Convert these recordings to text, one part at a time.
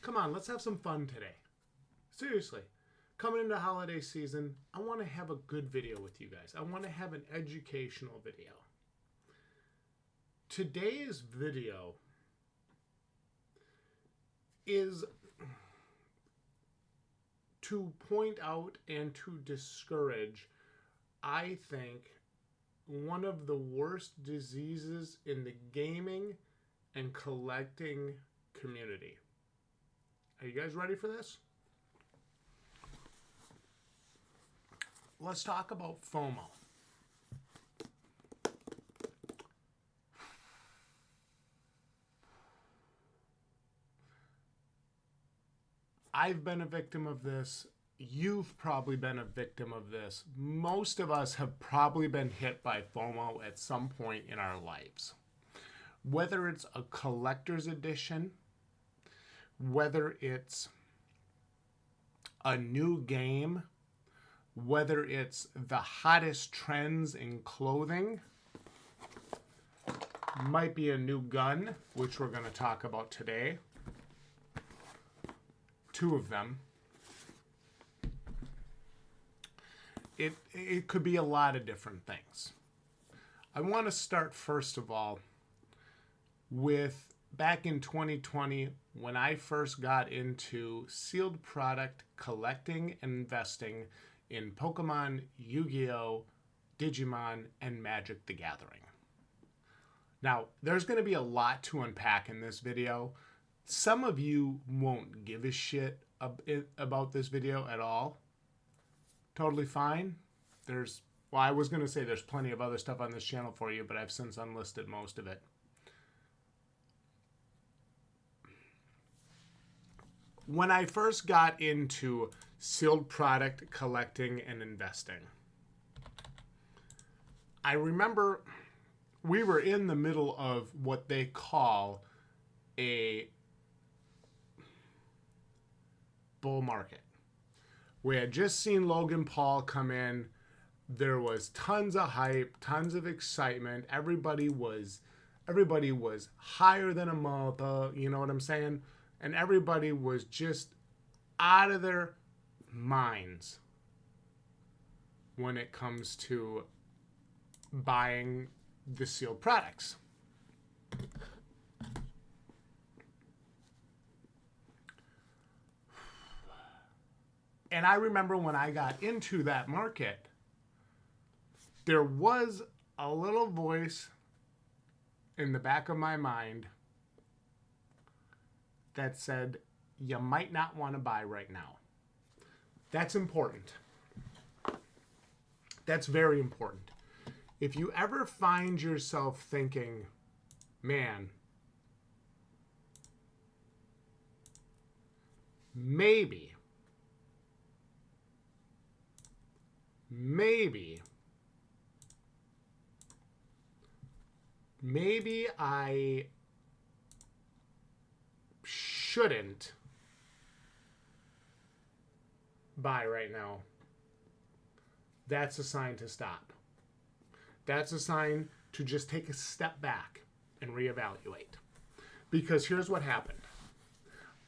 Come on, let's have some fun today. Seriously. Coming into holiday season, I want to have a good video with you guys. I want to have an educational video. Today's video is to point out and to discourage, I think, one of the worst diseases in the gaming and collecting community. Are you guys ready for this? Let's talk about FOMO. I've been a victim of this. You've probably been a victim of this. Most of us have probably been hit by FOMO at some point in our lives. Whether it's a collector's edition, whether it's a new game, whether it's the hottest trends in clothing, might be a new gun, which we're going to talk about today. 2 of them. It could be a lot of different things. I want to start first of all with back in 2020 when I first got into sealed product collecting and investing in Pokemon, YuGiOh, Digimon, and Magic the Gathering. Now, there's going to be a lot to unpack in this video. Some of you won't give a shit about this video at all. Totally fine. I was going to say there's plenty of other stuff on this channel for you, but I've since unlisted most of it. When I first got into sealed product collecting and investing, I remember we were in the middle of what they call a bull market. We had just seen Logan Paul come in. There was tons of hype, tons of excitement. Everybody was higher than a mother, you know what I'm saying? And everybody was just out of their minds when it comes to buying the sealed products. And I remember when I got into that market, there was a little voice in the back of my mind that said, you might not want to buy right now. That's important. That's very important. If you ever find yourself thinking, man, maybe I shouldn't buy right now, that's a sign to stop. That's a sign to just take a step back and reevaluate. Because here's what happened.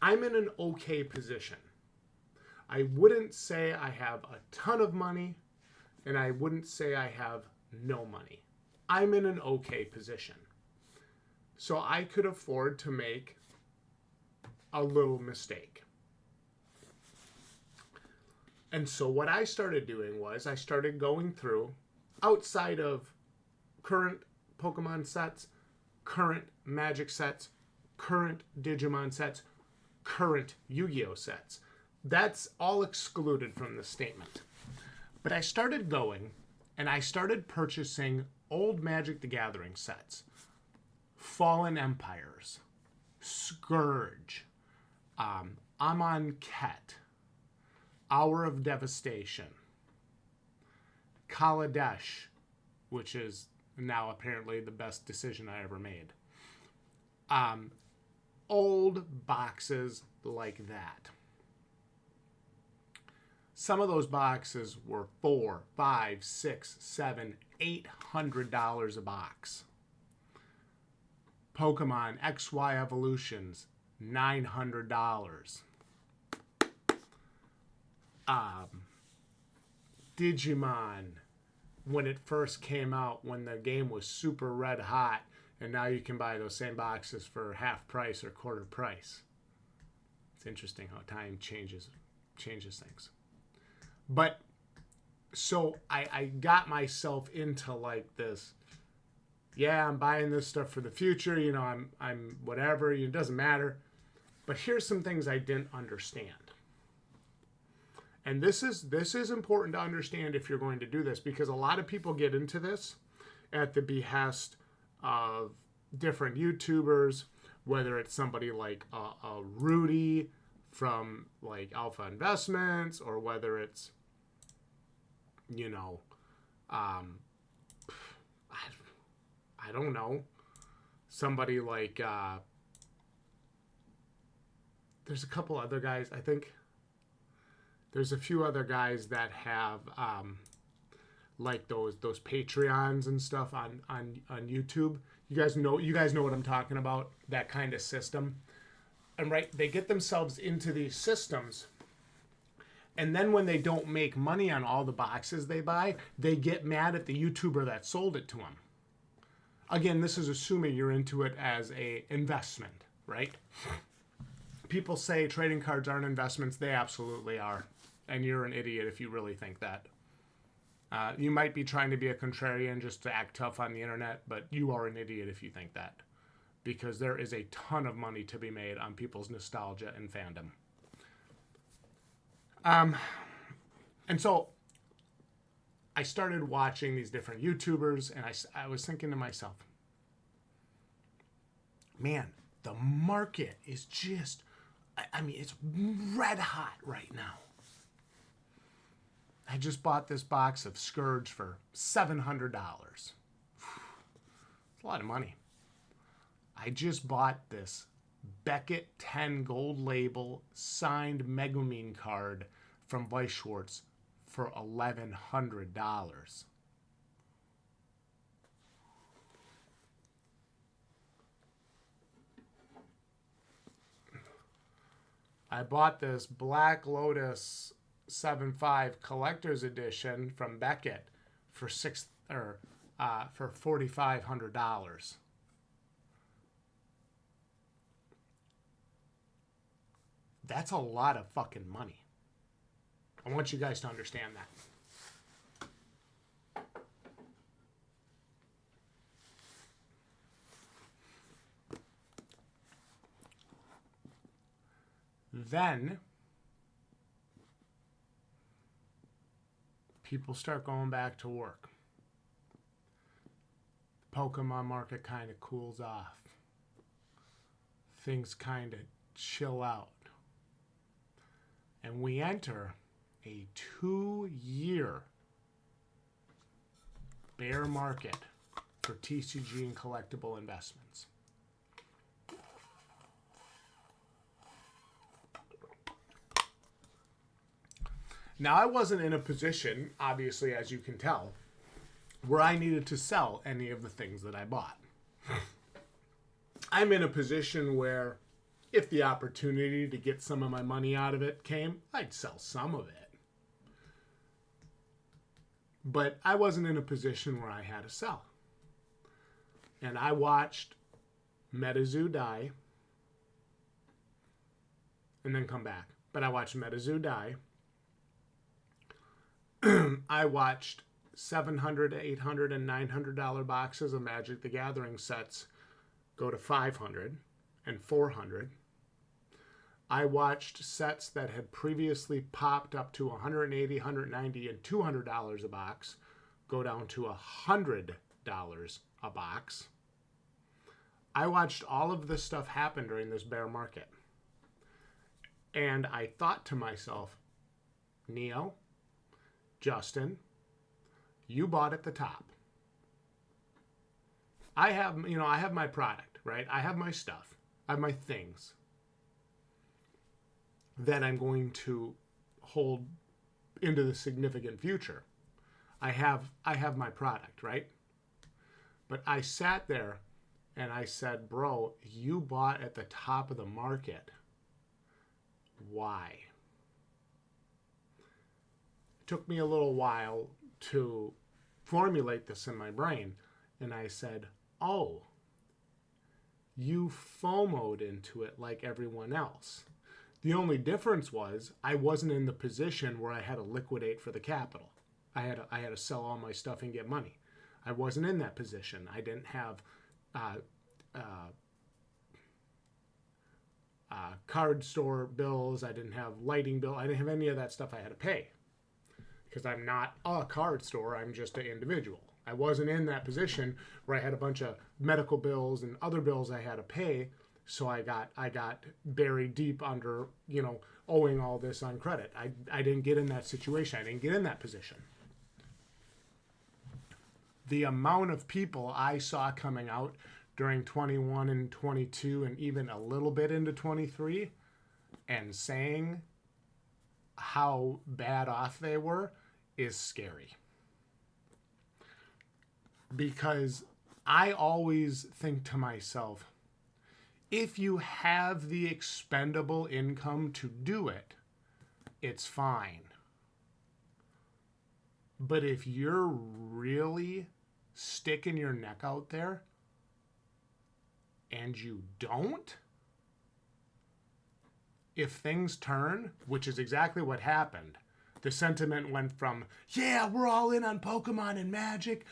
I'm in an okay position. I wouldn't say I have a ton of money, and I wouldn't say I have no money. I'm in an okay position. So I could afford to make a little mistake. And so what I started doing was I started going through, outside of current Pokemon sets, current Magic sets, current Digimon sets, current Yu-Gi-Oh sets. That's all excluded from the statement. But I started going and I started purchasing old Magic the Gathering sets. Fallen Empires, Scourge, Amon Ket, Hour of Devastation, Kaladesh, which is now apparently the best decision I ever made. Old boxes like that. Some of those boxes were $400, $500, $600, $700, $800 a box. Pokemon XY Evolutions, $900. Digimon, when it first came out, when the game was super red hot, and now you can buy those same boxes for half price or quarter price. It's interesting how time changes things. But so I got myself into like this. Yeah, I'm buying this stuff for the future. You know, I'm whatever. It doesn't matter. But here's some things I didn't understand. And this is important to understand if you're going to do this, because a lot of people get into this at the behest of different YouTubers, whether it's somebody like a Rudy from like Alpha Investments, or whether it's, you know, I don't know, somebody like, there's a couple other guys, I think. There's a few other guys that have like those Patreons and stuff on YouTube. You guys know what I'm talking about, that kind of system. And right, they get themselves into these systems, and then when they don't make money on all the boxes they buy, they get mad at the YouTuber that sold it to them. Again, this is assuming you're into it as a investment, right? People say trading cards aren't investments. They absolutely are. And you're an idiot if you really think that. You might be trying to be a contrarian just to act tough on the internet, but you are an idiot if you think that. Because there is a ton of money to be made on people's nostalgia and fandom. And so I started watching these different YouTubers, and I was thinking to myself, man, the market is just, I mean, it's red hot right now. I just bought this box of Scourge for $700. It's a lot of money. I just bought this Beckett 10 gold label signed Megumin card from Weiss Schwarz for $1,100. I bought this Black Lotus 7.5 collector's edition from Beckett for $4,500. That's a lot of fucking money. I want you guys to understand that. Then people start going back to work. The Pokemon market kind of cools off. Things kind of chill out. And we enter a 2-year bear market for TCG and collectible investments. Now, I wasn't in a position, obviously, as you can tell, where I needed to sell any of the things that I bought. I'm in a position where if the opportunity to get some of my money out of it came, I'd sell some of it. But I wasn't in a position where I had to sell. And I watched MetaZoo die and then come back. But I watched MetaZoo die. I watched $700, $800, and $900 boxes of Magic the Gathering sets go to $500 and $400. I watched sets that had previously popped up to $180, $190, and $200 a box go down to $100 a box. I watched all of this stuff happen during this bear market. And I thought to myself, Neo, Justin, you bought at the top. I have my product, right? I have my stuff. I have my things that I'm going to hold into the significant future. I have my product, right? But I sat there And I said, bro, you bought at the top of the market. Why? It took me a little while to formulate this in my brain. And I said, oh, you FOMO'd into it like everyone else. The only difference was I wasn't in the position where I had to liquidate for the capital. I had to sell all my stuff and get money. I wasn't in that position. I didn't have card store bills. I didn't have lighting bill. I didn't have any of that stuff I had to pay because I'm not a card store. I'm just an individual. I wasn't in that position where I had a bunch of medical bills and other bills I had to pay. So I got buried deep under, owing all this on credit. I didn't get in that situation. I didn't get in that position. The amount of people I saw coming out during 21 and 22 and even a little bit into 23 and saying how bad off they were is scary. Because I always think to myself, if you have the expendable income to do it, it's fine. But if you're really sticking your neck out there and you don't, if things turn, which is exactly what happened, the sentiment went from, yeah, we're all in on Pokemon and Magic,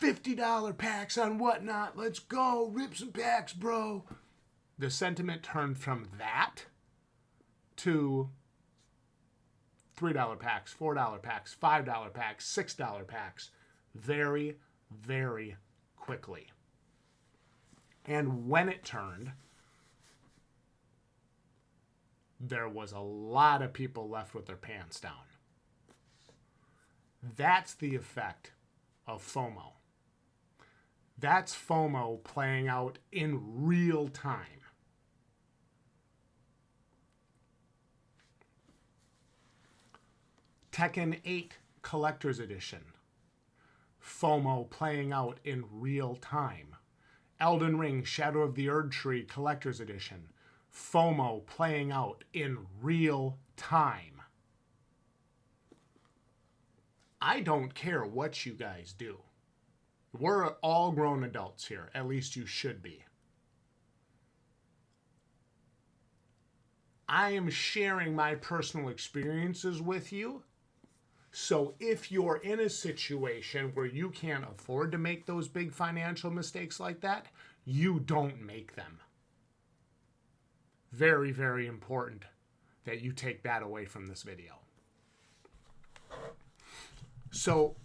$50 packs on whatnot, let's go, rip some packs, bro. The sentiment turned from that to $3 packs, $4 packs, $5 packs, $6 packs very, very quickly. And when it turned, there was a lot of people left with their pants down. That's the effect of FOMO. That's FOMO playing out in real time. Tekken 8 Collector's Edition. FOMO playing out in real time. Elden Ring Shadow of the Erdtree Collector's Edition. FOMO playing out in real time. I don't care what you guys do. We're all grown adults here. At least you should be. I am sharing my personal experiences with you. So if you're in a situation where you can't afford to make those big financial mistakes like that, you don't make them. Very, very important that you take that away from this video. So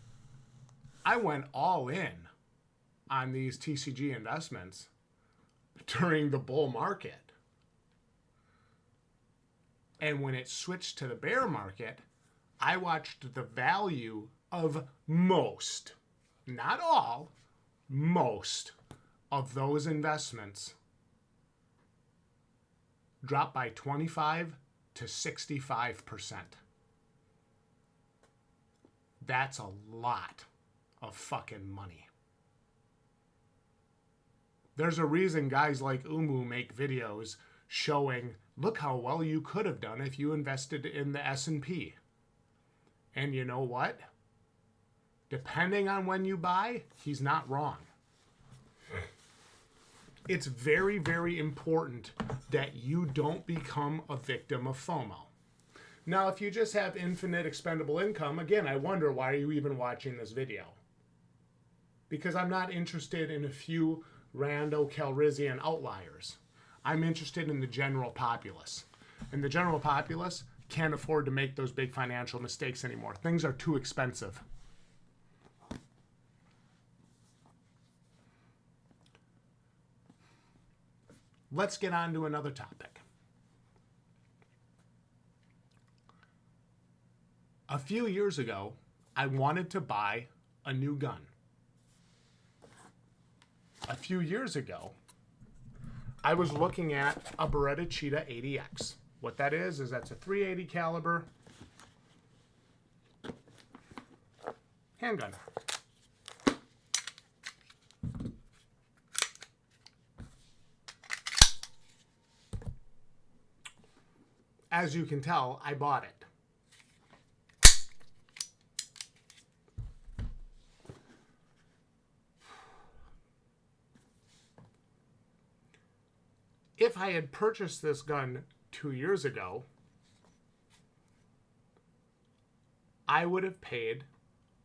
I went all in on these TCG investments during the bull market. And when it switched to the bear market, I watched the value of most, not all, most of those investments drop by 25 to 65%. That's a lot of fucking money. There's a reason guys like Umu make videos showing, look how well you could have done if you invested in the S&P. And you know what? Depending on when you buy, he's not wrong. It's very, very important that you don't become a victim of FOMO. Now, if you just have infinite expendable income, again, I wonder, why are you even watching this video? Because I'm not interested in a few rando Calrissian outliers. I'm interested in the general populace. And the general populace can't afford to make those big financial mistakes anymore. Things are too expensive. Let's get on to another topic. A few years ago, I wanted to buy a new gun. A few years ago, I was looking at a Beretta Cheetah 80X. What that is that's a .380 caliber handgun. as you can tell, I bought it. If I had purchased this gun 2 years ago, I would have paid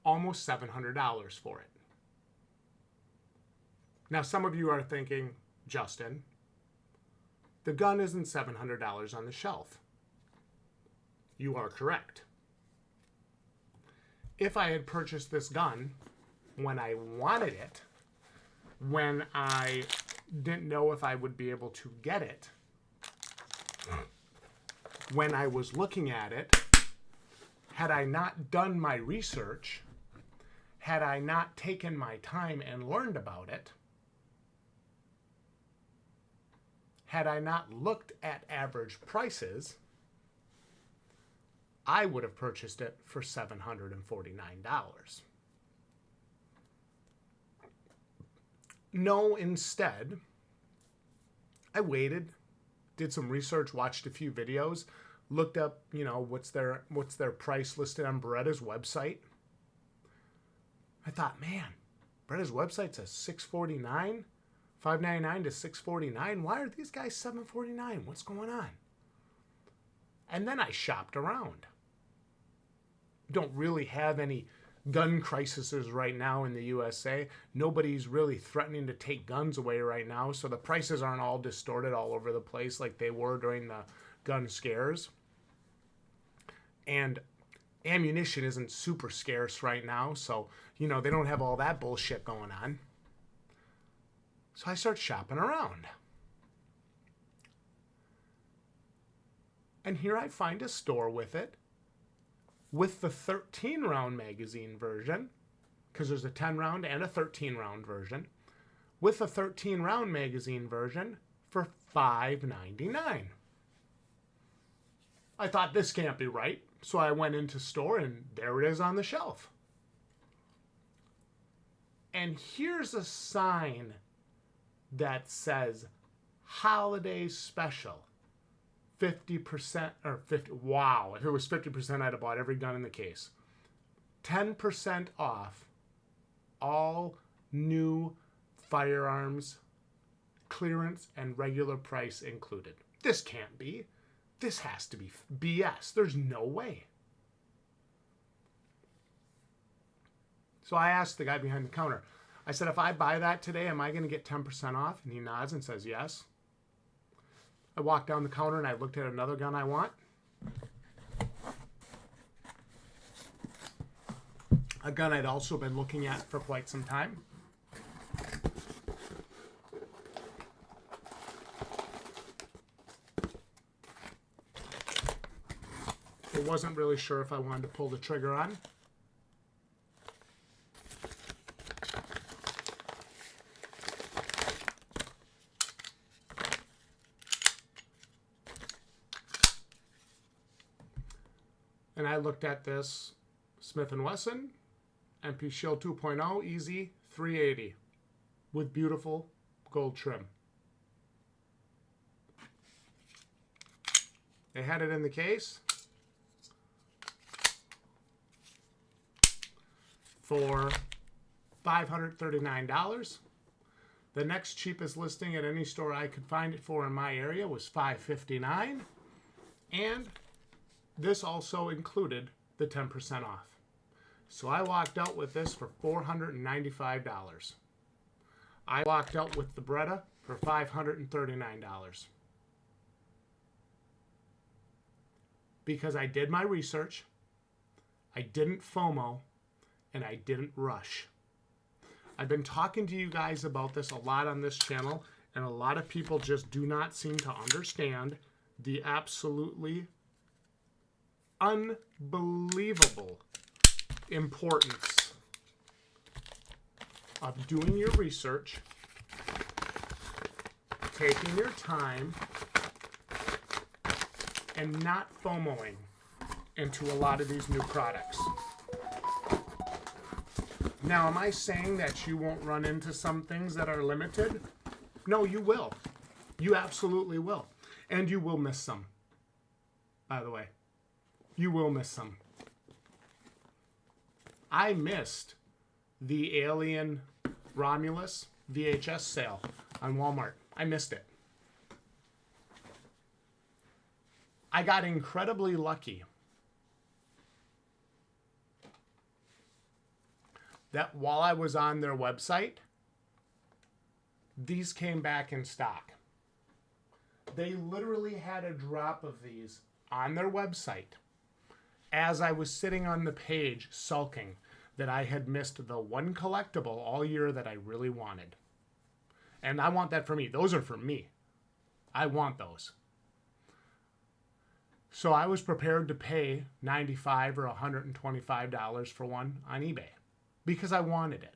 almost $700 for it. Now, some of you are thinking, Justin, the gun isn't $700 on the shelf. You are correct. If I had purchased this gun when I wanted it, when I didn't know if I would be able to get it, when I was looking at it, had I not done my research, had I not taken my time and learned about it, had I not looked at average prices, I would have purchased it for $749. No, instead, I waited, did some research, watched a few videos, looked up, what's their price listed on Beretta's website. I thought, man, Beretta's website says $649, $599 to $649. Why are these guys $749? What's going on? And then I shopped around. Don't really have any gun crises right now in the USA. Nobody's really threatening to take guns away right now, so the prices aren't all distorted all over the place like they were during the gun scares. And ammunition isn't super scarce right now, so, they don't have all that bullshit going on. So I start shopping around. And here I find a store with it, with the 13-round magazine version, because there's a 10-round and a 13-round version, with a 13-round magazine version for $5.99. I thought, this can't be right, so I went into store, and there it is on the shelf. And here's a sign that says, Holiday Special. 50% or 50. Wow, if it was 50%, I'd have bought every gun in the case. 10% off all new firearms, clearance and regular price included. This can't be. This has to be BS. There's no way. So I asked the guy behind the counter, I said, if I buy that today, am I going to get 10% off? And he nods and says, yes. I walked down the counter and I looked at another gun I want. A gun I'd also been looking at for quite some time. I wasn't really sure if I wanted to pull the trigger on. And I looked at this Smith & Wesson MP Shield 2.0 Easy 380 with beautiful gold trim. They had it in the case for $539. The next cheapest listing at any store I could find it for in my area was $559, and this also included the 10% off. So I walked out with this for $495. I walked out with the Beretta for $539. Because I did my research, I didn't FOMO, and I didn't rush. I've been talking to you guys about this a lot on this channel, and a lot of people just do not seem to understand the absolutely unbelievable importance of doing your research, taking your time, and not FOMOing into a lot of these new products. Now, am I saying that you won't run into some things that are limited? No, you will. You absolutely will. And you will miss some. by the way. You will miss some. I missed the Alien Romulus VHS sale on Walmart. I missed it. I got incredibly lucky that while I was on their website, these came back in stock. They literally had a drop of these on their website as I was sitting on the page sulking that I had missed the one collectible all year that I really wanted. And I want that for me. Those are for me. I want those. So I was prepared to pay $95 or $125 for one on eBay because I wanted it.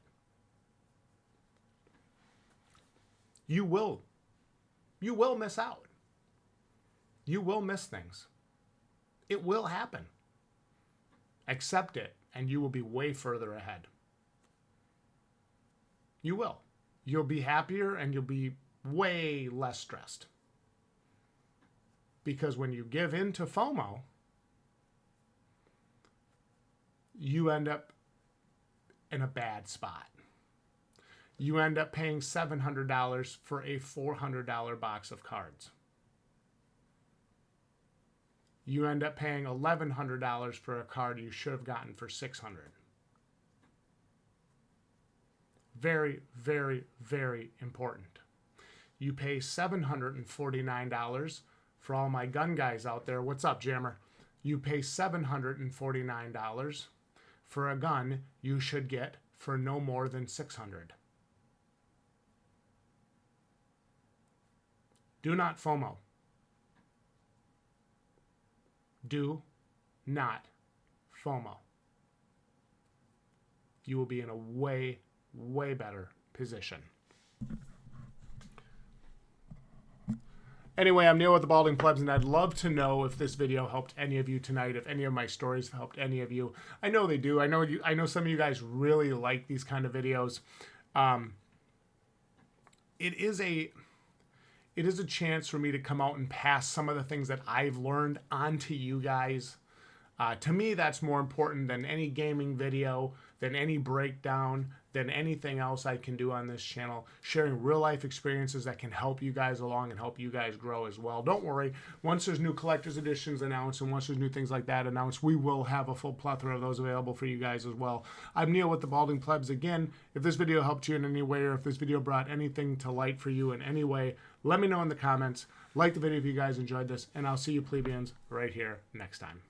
You will miss out. You will miss things. It will happen. Accept it, and you will be way further ahead. You will. You'll be happier, and you'll be way less stressed. Because when you give in to Fomo, you end up in a bad spot. You end up paying $700 for a $400 box of cards. You end up paying $1,100 for a card you should have gotten for $600. Very, very, very important. You pay $749 for all my gun guys out there. What's up, Jammer? You pay $749 for a gun you should get for no more than $600. Do not FOMO. Do not FOMO. You will be in a way, way better position. Anyway, I'm Neil with the Balding Plebs, and I'd love to know if this video helped any of you tonight, if any of my stories have helped any of you. I know they do. I know some of you guys really like these kind of videos. It is a chance for me to come out and pass some of the things that I've learned on to you guys. To me, that's more important than any gaming video, than any breakdown, than anything else I can do on this channel. Sharing real life experiences that can help you guys along and help you guys grow as well. Don't worry, once there's new collector's editions announced and once there's new things like that announced, we will have a full plethora of those available for you guys as well. I'm Neil with the Balding Plebs again. If this video helped you in any way, or if this video brought anything to light for you in any way, let me know in the comments. Like the video if you guys enjoyed this, and I'll see you plebeians right here next time.